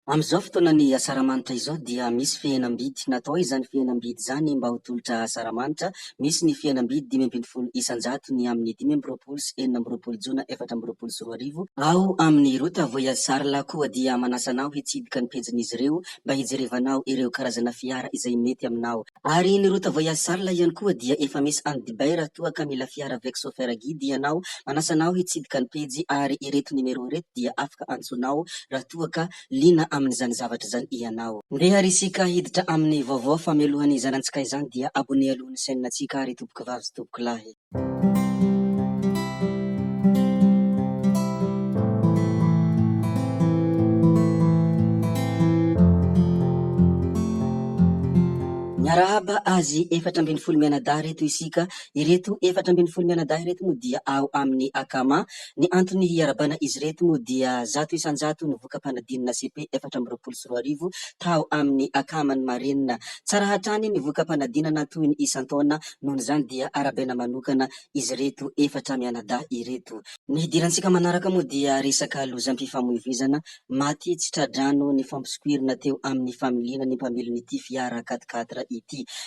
Amin'izao fotoana ny asaramanitra izao dia misy fihenam-bidy. Natao izany fihenam-bidy zany mba ho tolotra asaramanitra. Misy ny fihenam-bidy 500 isan-jato ny amin'ny 5 sy 4 jona 2024. Ao amin'ny rota voyage koa dia manasa anao hitsidika ny pejin'izy ireo mba hijerevanao ireo karazana fiara izay mety aminao. Ary ny rota voyage ihany koa dia efa misy an'ny Dubai raha toa ka mila fiara avec chauffeur guide ianao. Manasa anao hitsidika ny pejy ary ireto numero ireto dia afaka antsoinao raha toa ka lina amin'izany zavatra zany ianao. Ndeha ary isika hiditra amin'ny vaovao famelohan'ny zanantsika izany dia abone alohan'ny chaîne-natsika ary toboky vavy sy toboky lahy. Miarahaba azy 420 mianadahy reto isika. Ireto 420 mianadahy reto moa dia ao amin'ny akama. Ny antony hiarabana izy reto moa dia 100 isan-jato ny voka-panadinana CP 424 tao amin'ny akamany marenina. Tsara hatrany ny voka-panadinana toy ny isan-taona, noho izany dia arabena manokana izy reto 4 mianadahy ireto. Ny hidirantsika manaraka moa dia resaka lozam-pifamoivoizana maty tsy tradrano ny fampisokoirina teo amin'ny familiana ny mpamelon'ity fiara 4x4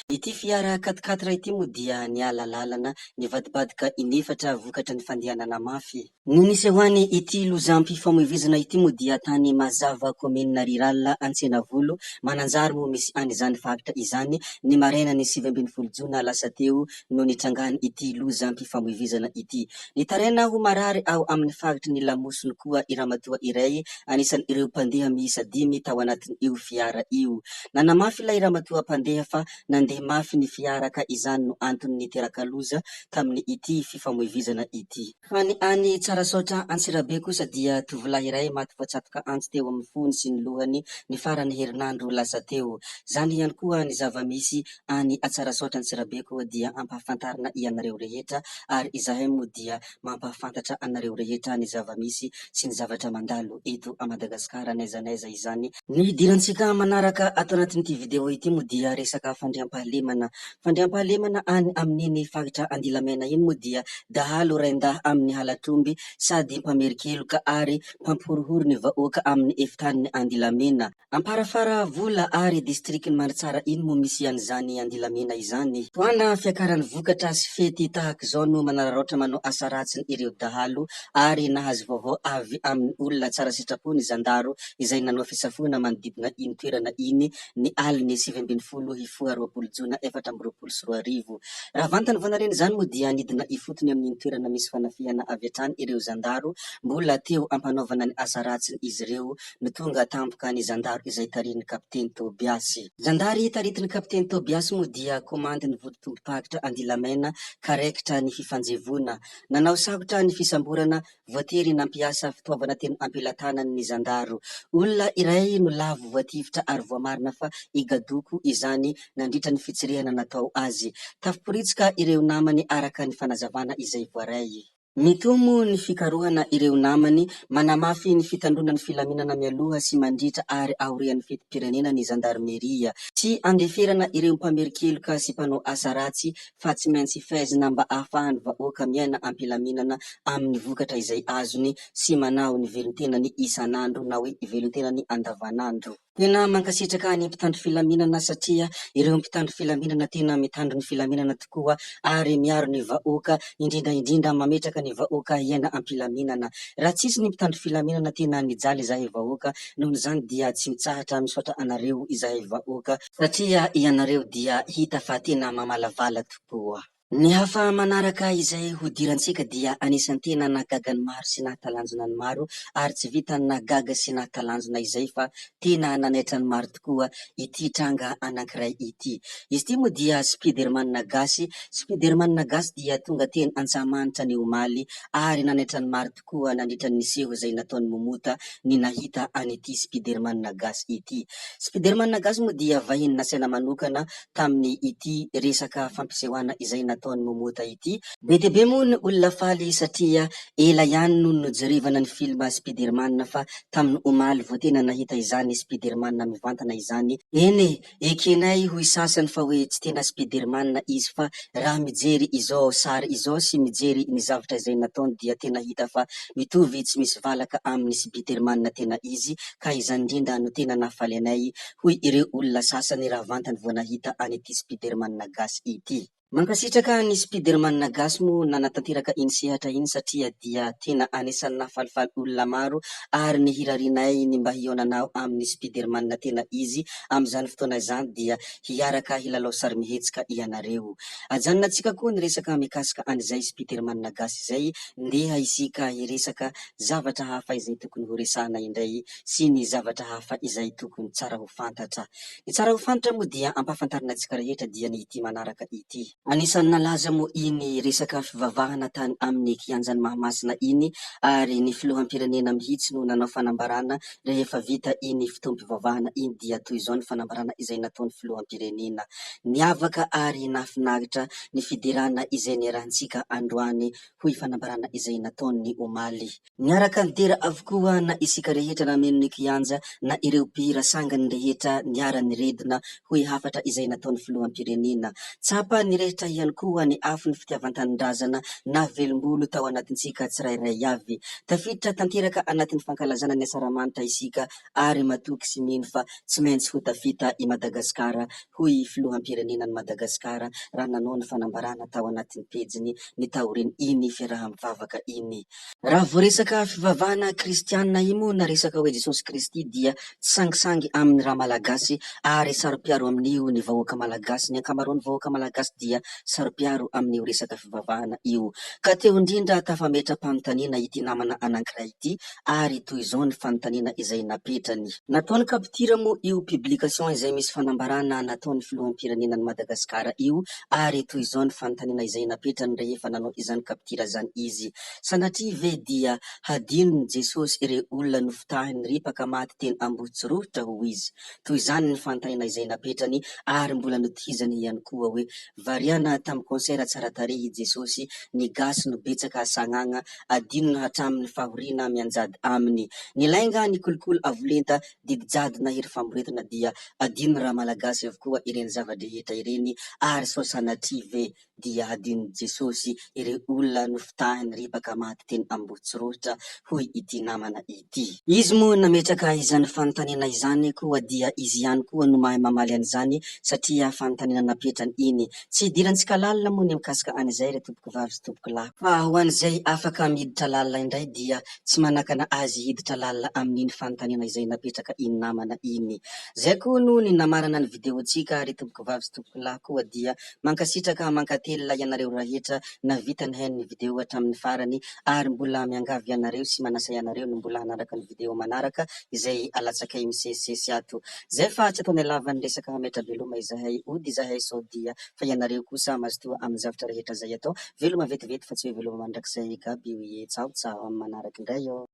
ity fiara 4x4 ity moa dia niala lalana nivadibadika inefatra vokatra ny fandehanana mafy. Noho nisy hoany ity lozam-pifamoivoizana ity moa dia tany Mazava commune rural Antsenavolo Mananjary moa misy an'izany faritra izany. Ny maraina ny 20 jona lasa teo no nitrangany ity lozam-pifamoivoizana ity. Nitaraina ho marary ao amin'ny faritry ny Lamosiny koa iramatoa iray, anisan'ny ireo mpandeha miisa 5 tao anatiny io fiara io. Nanamafy ilay iramatoa mpandeha fa nandeha mafy ny fiara ka izany no antony niteraka loza tamin'ny ity fifamoivoizana ity. Fa ny any Tsarasoatra Antsirabe kosa dia tovolahy iray maty voatsatoka antsy teo amin'ny fony sy ny lohany ny farany herinandro lasa teo. Zany ihany koa ny zava-misy any Tsarasoatra Antsirabe koa dia ampahafantarina ianareo rehetra, ary izahay moa dia mampahafantatra anareo rehetra ny zava-misy sy ny zavatra mandalo eto a Madagasikara n'aiza n'aiza izany. Ny hidirantsika manaraka ato anatin'ity video ity moa dia resaka fandriampahalemana. Fandriampahalemana any amin'iny faritra Andilamena iny moa dia dahalo raindahy amin'ny halatromby sady mpamerikeloka ary mpampihorohoro ny vahoaka amin'ny efitaniny Andilamena. Amparafara vola ary distrikiny Manitsara iny moa misy an'izany Andilamena izany. Toana fiakaran'ny vokatra sy fety tahaka izao no manararaotra manao asa ratsiny ireo dahalo, ary nahazo vaovao avy amin'ny olona tsara sitrapony Zandaro izay nanao fisafona manodidina iny toerana iny ny aliny 17/04 jona 2024. Raha vantany vonareny zany moa dia nidina ifotony amin'ny toerana misy fanafihana avy hatrany ireo Zandaro mbola teo ampanaovana ny asa ratsiny izy ireo, no tonga tampoka ny Zandaro izay tarin'ny kapiteny Tobiasy. Zandary taritiny kapiteny Tobiasy moa dia komandy ny vototom-pakitra Andilamena karaikitra ny fifanjevona. Nanao sakotra ny fisamborana, voatery nampiasa fitaovana tena ampelantanany ny Zandaro. Olona iray no lavo voatifitra ary voamarina fa igadoko izany nandritra ny fitsirehana natao azy. Tafiporitsika ireo namany araka ny fanazavana izay voaray. Mitomo ny fikarohana ireo namany, manamafy ny fitandrona ny filaminana mialoha sy mandritra ary aorian'ny fetim-pirenena ny Zandarmeria. Tsy andeferana ireo mpamerikeloka sy mpanao asa ratsy fa tsy maintsy faizina mba ahafahany vahoaka miaina ampilaminana amin'ny vokatra izay azony sy manao ny velon-tenany isan'andro na hoe velon-tenany andavanandro. Tena mankasitraka ny mpitandro filaminana satria ireo mpitandro filaminana tena mitandro ny filaminana tokoa ary miaro ny vahoaka, indrindra mametraka ny vahoaka hiaina ampilaminana. Raha tsisy ny mpitandro filaminana tena nijaly izahay vahoaka, noho izany dia tsy mitsahatra misaotra anareo izahay vahoaka satria ianareo dia hita fa tena mamalavala tokoa. Ny hafa manaraka izay hodirantsika dia anisan'ny tena nahagaga ny maro sy nahatalanjona ny maro, ary tsy vitany nahagaga sy nahatalanjona izay fa tena nanaitra ny maro tokoa ity tranga anankiray ity. Izy ity moa dia Spiderman gasy. Spiderman gasy dia tonga teny Antsahamanitra ny omaly, ary nanaitra ny maro tokoa nandritra ny niseho izay nataony momota ny nahita an'ity Spiderman gasy ity. Spiderman gasy moa dia vahiny nasaina manokana tamin'ny ity resaka fampisehoana izay nataony momota ity. Be dia be moa ny olona faly satria ela ihany no nojerevana ny film Spiderman fa tamin'ny omaly vao tena nahita izany Spiderman mivantana izany. Eny ekenay hoy sasany fa hoe tsy tena Spiderman izy fa raha mijery izao sary izao sy mijery ny zavatra izay nataony dia tena hita fa mitovy tsy misy valaka amin'ny Spiderman tena izy, ka izany indrindra no tena nahafaly anay hoy ireo olona sasany raha vantany vao nahita an'ity Spiderman gasy ity. Mankasitraka ny Spiderman gasy moa nanatanteraka iny sehatra iny satria dia tena anisan'ny nahafalifaly olona maro ary nihirarinay ny mba hionanao amin'ny Spiderman tena izy amin'izany fotoana izany dia hiaraka hilalao sary mihetsika ianareo. Ajanonantsika koa ny resaka mikasika an'izay Spiderman gasy izay, ndeha isika hiresaka zavatra hafa izay tokony ho resahana indray sy ny zavatra hafa izay tokony tsara ho fantatra. Ny tsara ho fantatra moa dia ampahafantarina antsika rehetra dia ny ity manaraka ity. Anisan'ny nalaza moa iny resaka fivavahana tany amin'ny kianjan'ny Mahamasina iny ary ny filoham-pirenena mihitsy no nanao fanambarana rehefa vita iny fotoam-pivavahana iny dia toy izao ny fanambarana izay nataon'ny filoham-pirenena. Niavaka ary nahafinaritra ny fidirana izay niarahantsika androany hoy fanambarana izay nataon'ny omaly. Niaraka nidera avokoa na isika rehetra nameno ny kianja na ireo mpihira sangany rehetra niara-niredina hoy hafatra izay nataon'ny filoham-pirenena. Tsapa ny rehetra ihany koa ny afo ny fitiavan-tanindrazana na velombolo tao anatintsika tsirairay avy. Tafiditra tanteraka anatin'ny fankalazana ny asaramanitra isika ary matoky sy mino fa tsy maintsy ho tafita i Madagasikara hoy filoham-pirenenan'i Madagasikara raha nanao ny fanambarana tao anatin'ny pejiny ny taoriny iny fiaraha-mivavaka iny. Raha voaresaka fivavahana kristianina imo na resaka hoe Jesosy Kristy dia tsy sangisangy amin'ny raha malagasy ary sarom-piaro amin'io ny vahoaka malagasy. Ny ankamaroan'ny vahoaka malagasy dia sarom-piaro amin'io resaka fivavahana io. Ka teo indrindra tafametram-panontaniana ity namana anankiray ity ary toy izao ny fanontaniana izay napetrany. Nataony kapitira moa io publication izay misy fanambarana nataon'ny filoham-pirenenan'i Madagasikara io ary toy izao ny fanontaniana izay napetrany rehefa nanao izany kapitira izany izy. Sanatria ve dia hadinony Jesosy ireo olona nofotahiny ripaka maty teny Ambohitsorotra ho izy? Toy izany ny fanontaniana izay napetrany ary mbola notihizany ihany koa hoe variana tamin'ny konsera tsara tarehy Jesosy, ny gasy no betsaka sagnagna, adinony hatramin'ny fahoriana mianjady aminy. Nilainga ny kolokolo avolenta didijado na hery famoretana dia adino raha malagasy avokoa ireny zava-drehetra ireny ary sao sanatria ve dia adinony Jesosy ireo olona nofotahiny ripaka maty teny Ambohitsorotra hoy ity namana ity. Izy moa nametraka izany fanontaniana izany koa dia izy ihany koa no mahay mamaly an'izany satria fanontaniana napetrany iny. Tsy idirantsika lalina moa ny mikasika an'izay re tompoko vavy sy tompoko lahy, fa ho an'izay afaka miditra lalina indray dia tsy manakana azy hiditra lalina amin'iny fanontaniana izay napetraka iny namana iny. Zay koa no ny namarana ny videontsika re tompoko vavy sy tompoko lahy koa dia mankasitraka mankatelina ianareo rehetra na vita ny hainy ny video hatramin'ny farany ary mbola miangavy ianareo sy manasa ianareo no mbola hanaraka ny video manaraka izay alatsakay misesisesy ato. Zay fa tsy ataony halavany resaka mametra veloma izahay ody izahay sao dia fa ianareo kosa mazotoa amin'ny zavatra rehetra zay atao veloma vetivety fa tsy hoe veloma mandrakizay gaby hoe tsao tsao amin'ny manaraka indray ao.